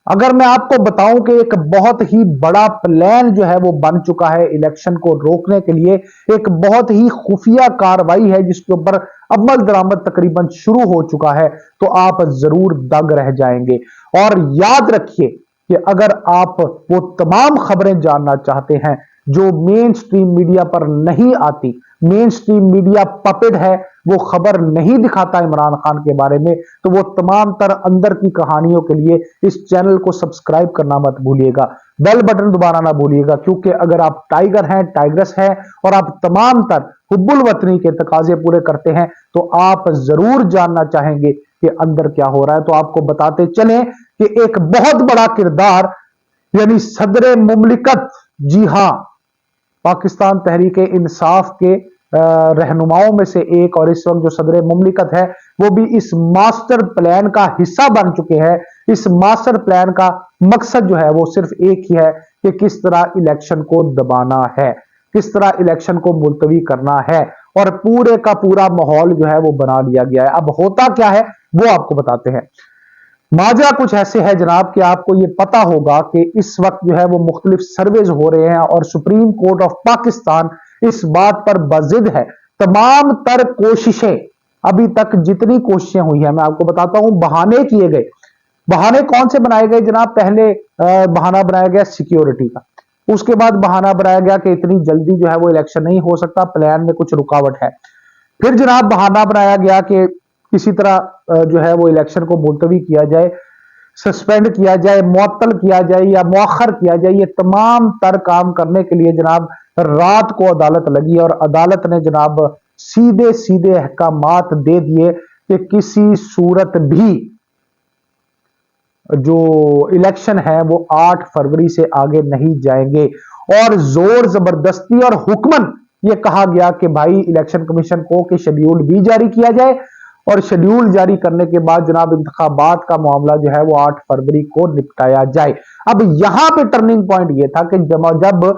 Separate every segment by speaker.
Speaker 1: अगर मैं आपको बताऊं कि एक बहुत ही बड़ा प्लान जो है वो बन चुका है इलेक्शन को रोकने के लिए, एक बहुत ही खुफिया कार्रवाई है जिसके ऊपर अमल दरामद तकरीबन शुरू हो चुका है, तो आप जरूर दंग रह जाएंगे। और याद रखिए कि अगर आप वो तमाम खबरें जानना चाहते हैं जो मेन स्ट्रीम मीडिया पर नहीं आती, मेन स्ट्रीम मीडिया पपेट है, वो खबर नहीं दिखाता इमरान खान के बारे में, तो वो तमाम तर अंदर की कहानियों के लिए इस चैनल को सब्सक्राइब करना मत भूलिएगा, बेल बटन दबाना ना भूलिएगा, क्योंकि अगर आप टाइगर हैं, टाइग्रेस हैं और आप तमाम तर हुब्बुल वतनी के तकाजे पूरे करते हैं, तो आप जरूर जानना चाहेंगे कि अंदर क्या हो रहा है। तो आपको बताते चलें कि एक बहुत बड़ा किरदार यानी सदर मुमलिकत, जी हां, पाकिस्तान तहरीक इंसाफ के रहनुमाओं में से एक, और इस वक्त जो सदर मुमलिकत है वो भी इस मास्टर प्लान का हिस्सा बन चुके हैं। इस मास्टर प्लान का मकसद जो है वो सिर्फ एक ही है कि किस तरह इलेक्शन को दबाना है, किस तरह इलेक्शन को मुलतवी करना है, और पूरे का पूरा माहौल जो है वो बना लिया गया है। अब होता क्या है वो आपको बताते हैं। माजरा कुछ ऐसे है जनाब कि आपको ये पता होगा कि इस वक्त जो है वो मुख्तलिफ सर्वेज हो रहे हैं और सुप्रीम कोर्ट ऑफ पाकिस्तान इस बात पर बजिद है। तमाम तर कोशिशें, अभी तक जितनी कोशिशें हुई हैं, मैं आपको बताता हूं, बहाने किए गए। बहाने कौन से बनाए गए जनाब? पहले बहाना बनाया गया सिक्योरिटी का, उसके बाद बहाना बनाया गया कि इतनी जल्दी जो है वो इलेक्शन नहीं हो सकता, प्लान में कुछ रुकावट है। फिर जनाब बहाना बनाया गया कि किसी तरह जो है वो इलेक्शन को मुलतवी किया जाए, सस्पेंड किया जाए, मुअत्तल किया जाए या मुअख्खर किया जाए। ये तमाम तर काम करने के लिए जनाब रात को अदालत लगी और अदालत ने जनाब सीधे सीधे अहकामात दे दिए कि किसी सूरत भी जो इलेक्शन है वो 8 फरवरी से आगे नहीं जाएंगे। और जोर जबरदस्ती और हुक्मन ये कहा गया कि भाई इलेक्शन कमीशन को कि शेड्यूल भी जारी किया जाए, और शेड्यूल जारी करने के बाद जनाब इंतखाबात का मामला जो है वो 8 फरवरी को निपटाया जाए। अब यहां पे टर्निंग पॉइंट ये था कि जब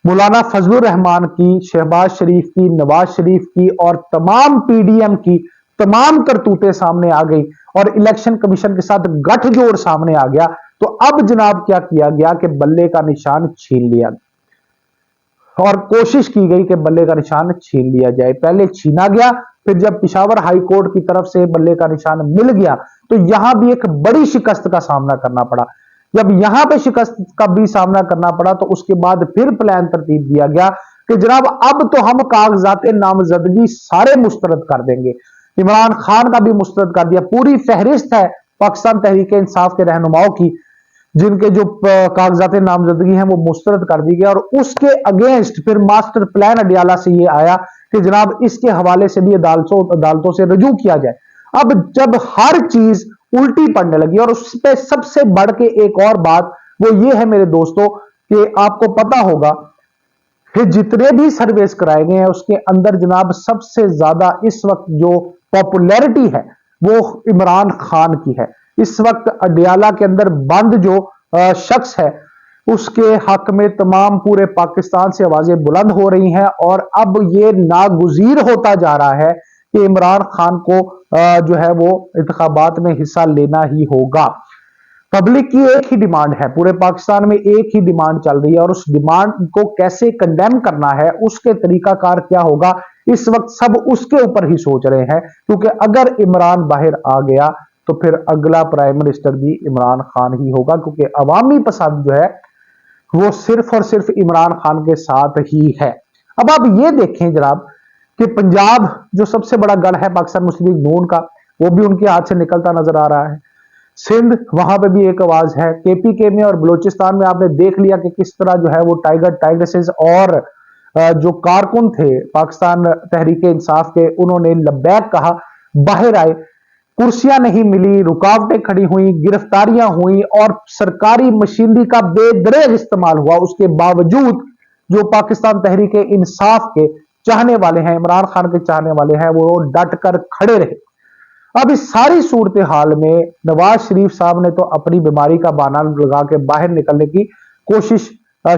Speaker 1: मौलाना फजलुर रहमान की, शहबाज शरीफ की, नवाज शरीफ की और तमाम पीडीएम की तमाम करतूतें सामने आ गई और इलेक्शन कमीशन के साथ गठजोड़ सामने आ गया, तो अब जनाब क्या किया गया कि बल्ले का निशान छीन लिया और कोशिश की गई कि बल्ले का निशान छीन लिया जाए। पहले छीना गया, फिर जब पिशावर हाई कोर्ट की तरफ से बल्ले का निशान मिल गया तो यहां भी एक बड़ी शिकस्त का सामना करना पड़ा। जब यहां पे शिकस्त का भी सामना करना पड़ा तो उसके बाद फिर प्लान तरतीब दिया गया कि जनाब अब तो हम कागजात नामजदगी सारे मुस्तरद कर देंगे। इमरान खान का भी मुस्तरद कर दिया, पूरी फहरिस्त है पाकिस्तान तहरीक इंसाफ के रहनुमाओं की जिनके जो कागजात नामजदगी हैं वो मुस्तरद कर दी गई, और उसके अगेंस्ट फिर मास्टर प्लान अडियाला से ये आया कि जनाब इसके हवाले से भी अदालतों से रजू किया जाए। अब जब हर चीज उल्टी पड़ने लगी, और उस पर सबसे बढ़ के एक और बात वो ये है मेरे दोस्तों कि आपको पता होगा कि जितने भी सर्वेस कराए गए हैं उसके अंदर जनाब सबसे ज्यादा इस वक्त जो पॉपुलैरिटी है वो इमरान खान की है। इस वक्त अडियाला के अंदर बंद जो शख्स है उसके हक में तमाम पूरे पाकिस्तान से आवाजें बुलंद हो रही हैं, और अब ये नागुजीर होता जा रहा है कि इमरान खान को जो है वो इंतखाबात में हिस्सा लेना ही होगा। पब्लिक की एक ही डिमांड है, पूरे पाकिस्तान में एक ही डिमांड चल रही है, और उस डिमांड को कैसे कंडेम करना है, उसके तरीकाकार क्या होगा, इस वक्त सब उसके ऊपर ही सोच रहे हैं। क्योंकि अगर इमरान बाहर आ गया तो फिर अगला प्राइम मिनिस्टर भी इमरान खान ही होगा, क्योंकि अवामी पसंद जो है वो सिर्फ और सिर्फ इमरान खान के साथ ही है। अब आप ये देखें जनाब कि पंजाब जो सबसे बड़ा गढ़ है पाकिस्तान मुस्लिम लीग नून का, वो भी उनके हाथ से निकलता नजर आ रहा है। सिंध, वहां पे भी एक आवाज है। केपीके में और बलूचिस्तान में आपने देख लिया कि किस तरह जो है वो टाइगर टाइग्रेसेस और जो कारकुन थे पाकिस्तान तहरीक इंसाफ के, उन्होंने लब्बैक कहा, बाहर आए, कुर्सियां नहीं मिली, रुकावटें खड़ी हुई, गिरफ्तारियां हुई और सरकारी मशीनरी का बेदरेग इस्तेमाल हुआ। उसके बावजूद जो पाकिस्तान तहरीक इंसाफ के चाहने वाले हैं, इमरान खान के चाहने वाले हैं, वो डट कर खड़े रहे। अब इस सारी सूरत हाल में नवाज शरीफ साहब ने तो अपनी बीमारी का बहाना लगा के बाहर निकलने की कोशिश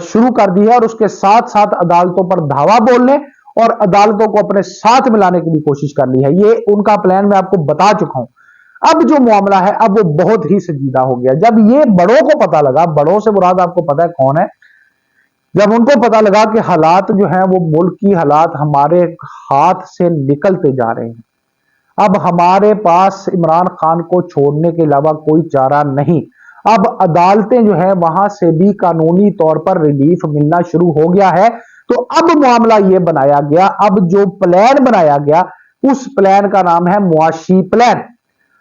Speaker 1: शुरू कर दी है, और उसके साथ साथ अदालतों पर धावा बोलने और अदालतों को अपने साथ मिलाने की भी कोशिश कर ली है। ये उनका प्लान मैं आपको बता चुका हूं। अब जो मामला है अब वो बहुत ही संजीदा हो गया। जब ये बड़ों को पता लगा, बड़ों से मुराद आपको पता है कौन है, जब उनको पता लगा कि हालात जो है वो मुल्क की हालात हमारे हाथ से निकलते जा रहे हैं, अब हमारे पास इमरान खान को छोड़ने के अलावा कोई चारा नहीं, अब अदालतें जो है वहां से भी कानूनी तौर पर रिलीफ मिलना शुरू हो गया है, तो अब मामला ये बनाया गया, अब जो प्लान बनाया गया उस प्लान का नाम है मुआशी प्लान।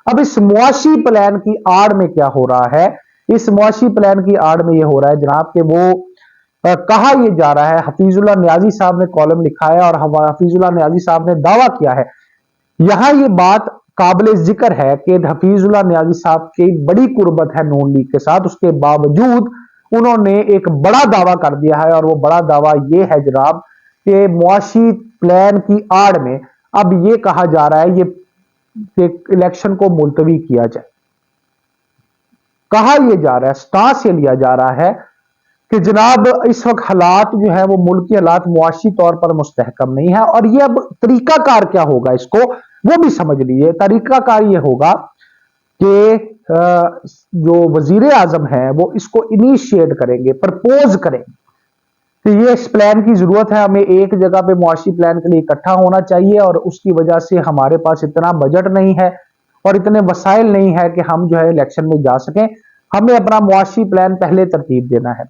Speaker 1: अब इस मुआशी प्लान की आड़ में क्या हो रहा है, इस मुआशी प्लान की आड़ में ये हो रहा है जनाब कि वो कहा यह जा रहा है, हफीजुल्लाह नियाजी साहब ने कॉलम लिखा है और हफीजुल्लाह नियाजी साहब ने दावा किया है, यहां ये बात काबिल जिक्र है कि हफीजुल्लाह नियाजी साहब की बड़ी कुर्बत है नून लीग के साथ, उसके बावजूद उन्होंने एक बड़ा दावा कर दिया है और वो बड़ा दावा ये है जनाब कि मुआशी प्लान की आड़ में अब ये कहा जा रहा है ये इलेक्शन को मुलतवी किया जाए। कहा यह जा रहा है, स्टांस ये लिया जा रहा है कि जनाब इस वक्त हालात जो है वो मुल्क के हालात मुआशी तौर पर मुस्तहकम नहीं है, और ये अब तरीकाकार क्या होगा इसको वो भी समझ लीजिए। तरीकाकार ये होगा कि जो वजीर आजम है वो इसको इनिशिएट करेंगे, प्रपोज करेंगे कि ये इस प्लान की जरूरत है, हमें एक जगह पे मुआशी प्लान के लिए इकट्ठा होना चाहिए और उसकी वजह से हमारे पास इतना बजट नहीं है और इतने वसाइल नहीं है कि हम जो है इलेक्शन में जा सकें, हमें अपना मुआशी प्लान पहले तरतीब देना है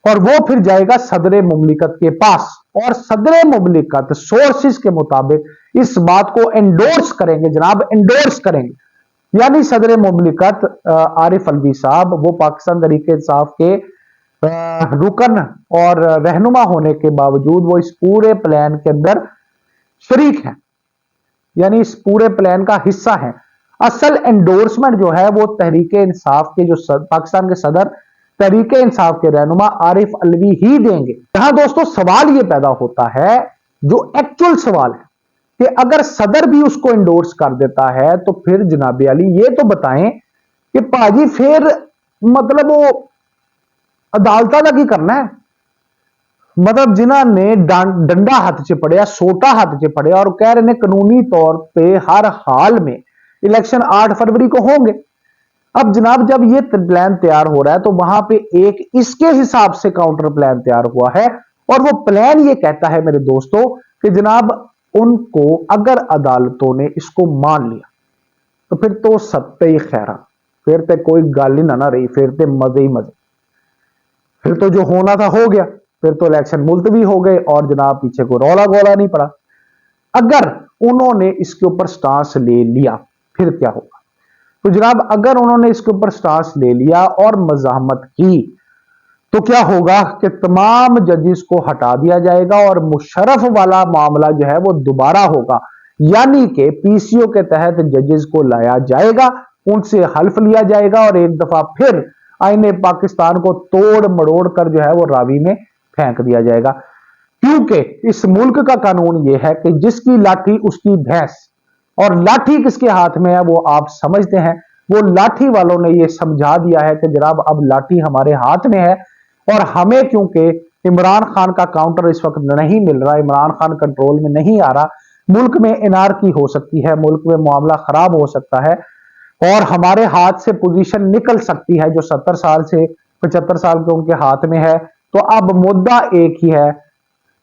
Speaker 1: और वो फिर जाएगा सदर मुमलिकत के पास, और सदर मुमलिकत सोर्सेज के मुताबिक इस बात को एंडोर्स करेंगे जनाब, एंडोर्स करेंगे। यानी सदर मुमलिकत आरिफ अलवी साहब वो पाकिस्तान तहरीक इंसाफ के रुकन और रहनुमा होने के बावजूद वो इस पूरे प्लान के अंदर शरीक हैं, यानी इस पूरे प्लान का हिस्सा हैं। असल एंडोर्समेंट जो है वो तहरीक इंसाफ के जो पाकिस्तान के सदर तहरीक इंसाफ के रहनुमा आरिफ अलवी ही देंगे। यहां दोस्तों सवाल ये पैदा होता है, जो एक्चुअल सवाल है कि अगर सदर भी उसको इंडोर्स कर देता है तो फिर जनाब अली ये तो बताएं कि पाजी फिर मतलब वो अदालत का की करना है, मतलब जिन्होंने डंडा हाथ च पड़िया, सोटा हाथ च पड़िया और कह रहे हैं कानूनी तौर पे हर हाल में इलेक्शन 8 फरवरी को होंगे। अब जनाब जब ये प्लान तैयार हो रहा है तो वहां पे एक इसके हिसाब से काउंटर प्लान तैयार हुआ है और वो प्लान ये कहता है मेरे दोस्तों कि जनाब उनको अगर अदालतों ने इसको मान लिया तो फिर तो सत्ते ही खैरा, फिर तो कोई गल ही ना रही, फिर तो मजे ही मजे, फिर तो जो होना था हो गया, फिर तो इलेक्शन मुलतवी हो गए और जनाब पीछे को रौला गोला नहीं पड़ा। अगर उन्होंने इसके ऊपर स्टांस ले लिया फिर क्या होगा, तो जनाब अगर उन्होंने इसके ऊपर स्टांस ले लिया और मज़ाहमत की तो क्या होगा कि तमाम जजेस को हटा दिया जाएगा और मुशर्रफ वाला मामला जो है वो दोबारा होगा, यानी कि पीसीओ के तहत जजेस को लाया जाएगा, उनसे हल्फ लिया जाएगा और एक दफा फिर आईने पाकिस्तान को तोड़ मड़ोड़ कर जो है वो रावी में फेंक दिया जाएगा। क्योंकि इस मुल्क का कानून ये है कि जिसकी लाठी उसकी भैंस, और लाठी किसके हाथ में है वो आप समझते हैं। वो लाठी वालों ने ये समझा दिया है कि जनाब अब लाठी हमारे हाथ में है और हमें क्योंकि इमरान खान का काउंटर इस वक्त नहीं मिल रहा, इमरान खान कंट्रोल में नहीं आ रहा, मुल्क में एनआरकी हो सकती है, मुल्क में मामला खराब हो सकता है और हमारे हाथ से पोजीशन निकल सकती है जो 70 साल से 75 साल के उनके हाथ में है। तो अब मुद्दा एक ही है,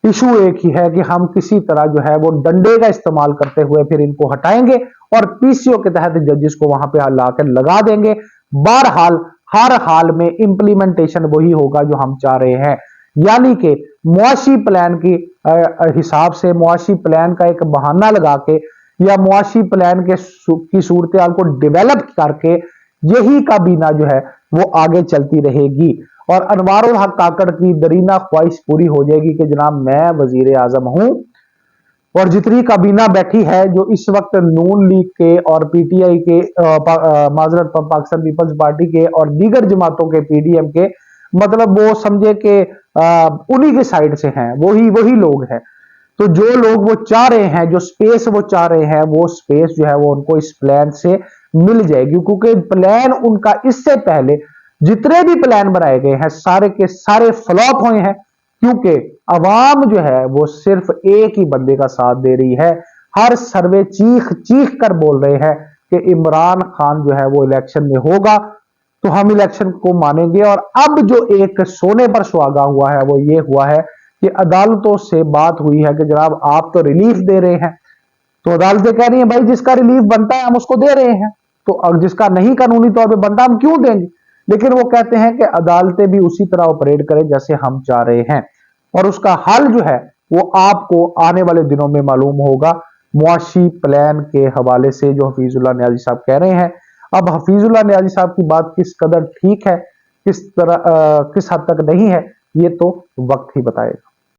Speaker 1: इशू एक ही है कि हम किसी तरह जो है वो डंडे का इस्तेमाल करते हुए फिर इनको हटाएंगे और पीसीओ के तहत जजेस को वहां पे लाकर लगा देंगे। बहरहाल हर हाल में इंप्लीमेंटेशन वही होगा जो हम चाह रहे हैं, यानी कि मुआशी प्लान की हिसाब से मुआशी प्लान का एक बहाना लगा के या मुआशी प्लान के की सूरत हाल को डेवलप करके यही काबीना जो है वो आगे चलती रहेगी और अनवारुल हक काकड़ की दरीना ख्वाहिश पूरी हो जाएगी कि जनाब मैं वजीर आजम हूं और जितनी काबीना बैठी है जो इस वक्त नून लीग के और पीटीआई के माजरत पाकिस्तान पीपल्स पार्टी के और दीगर जमातों के पीडीएम के, मतलब वो समझे कि उन्हीं के साइड से हैं, वही लोग हैं। तो जो लोग वो चाह रहे हैं, जो स्पेस वो चाह रहे हैं, वो स्पेस जो है वो उनको इस प्लान से मिल जाएगी, क्योंकि प्लान उनका इससे पहले जितने भी प्लान बनाए गए हैं सारे के सारे फ्लॉप हुए हैं, क्योंकि अवाम जो है वो सिर्फ एक ही बंदे का साथ दे रही है। हर सर्वे चीख चीख कर बोल रहे हैं कि इमरान खान जो है वो इलेक्शन में होगा तो हम इलेक्शन को मानेंगे। और अब जो एक सोने पर सुहागा हुआ है वो ये हुआ है कि अदालतों से बात हुई है कि जनाब आप तो रिलीफ दे रहे हैं, तो अदालतें कह रही हैं भाई जिसका रिलीफ बनता है हम उसको दे रहे हैं, तो अब जिसका नहीं कानूनी तौर पे बनता हम क्यों देंगे। लेकिन वो कहते हैं कि अदालतें भी उसी तरह ऑपरेट करें जैसे हम चाह रहे हैं, और उसका हल जो है वो आपको आने वाले दिनों में मालूम होगा मुआशी प्लान के हवाले से जो हफीजुल्लाह नियाजी साहब कह रहे हैं। अब हफीजुल्लाह नियाजी साहब की बात किस कदर ठीक है, किस हद तक नहीं है, ये तो वक्त ही बताएगा।